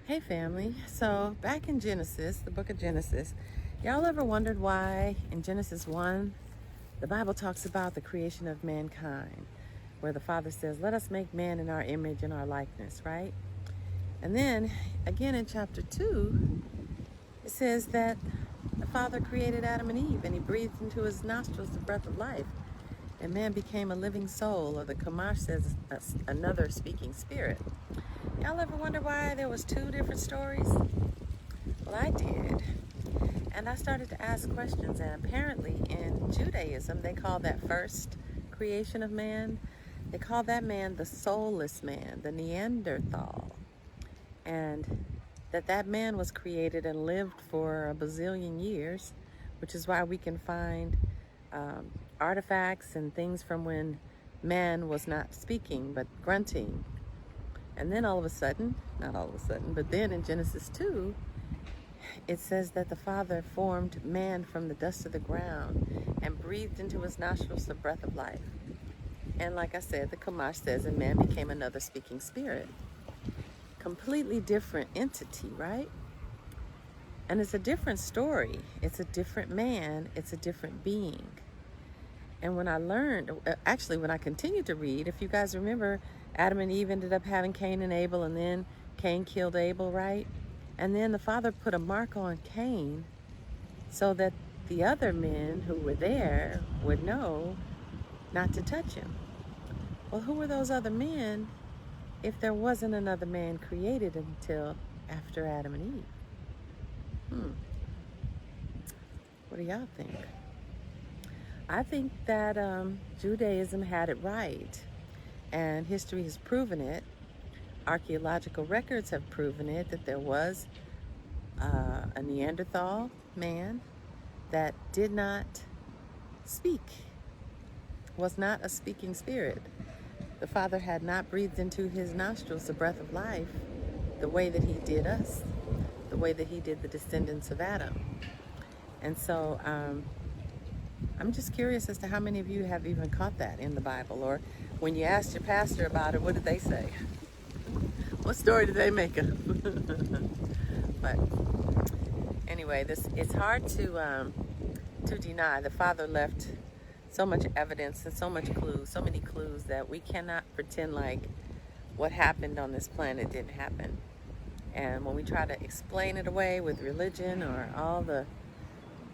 Hey family, so back in Genesis, the book of Genesis, y'all ever wondered why in Genesis 1, the Bible talks about the creation of mankind, where the Father says, let us make man in our image and our likeness, right? And then again in chapter 2, it says that the Father created Adam and Eve and he breathed into his nostrils the breath of life. And man became a living soul, or the Chumash says another speaking spirit. Y'all ever wonder why there was two different stories? Well, I did. And I started to ask questions, and apparently in Judaism, they call that first creation of man, they call that man the soulless man, the Neanderthal. And that man was created and lived for a bazillion years, which is why we can find artifacts and things from when man was not speaking, but grunting. And then all of a sudden, not all of a sudden, but then in Genesis 2, it says that the Father formed man from the dust of the ground and breathed into his nostrils the breath of life. And like I said, the Chumash says, and man became another speaking spirit. Completely different entity, right? And it's a different story. It's a different man. It's a different being. And when I learned, actually when I continued to read, if you guys remember, Adam and Eve ended up having Cain and Abel, and then Cain killed Abel, right? And then the Father put a mark on Cain so that the other men who were there would know not to touch him. Well, who were those other men if there wasn't another man created until after Adam and Eve? What do y'all think? I think that Judaism had it right, and history has proven it. Archaeological records have proven it, that there was a Neanderthal man that did not speak, was not a speaking spirit. The Father had not breathed into his nostrils the breath of life the way that he did us, the way that he did the descendants of Adam. And so I'm just curious as to how many of you have even caught that in the Bible, or when you asked your pastor about it, what did they say? What story did they make up? But anyway, it's hard to deny. The Father left so much evidence and so many clues that we cannot pretend like what happened on this planet didn't happen. And when we try to explain it away with religion or all the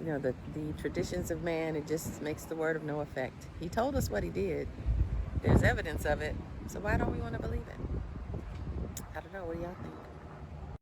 the traditions of man, it just makes the word of no effect. He told us what he did. There's evidence of it. So why don't we want to believe it? I don't know. What do y'all think?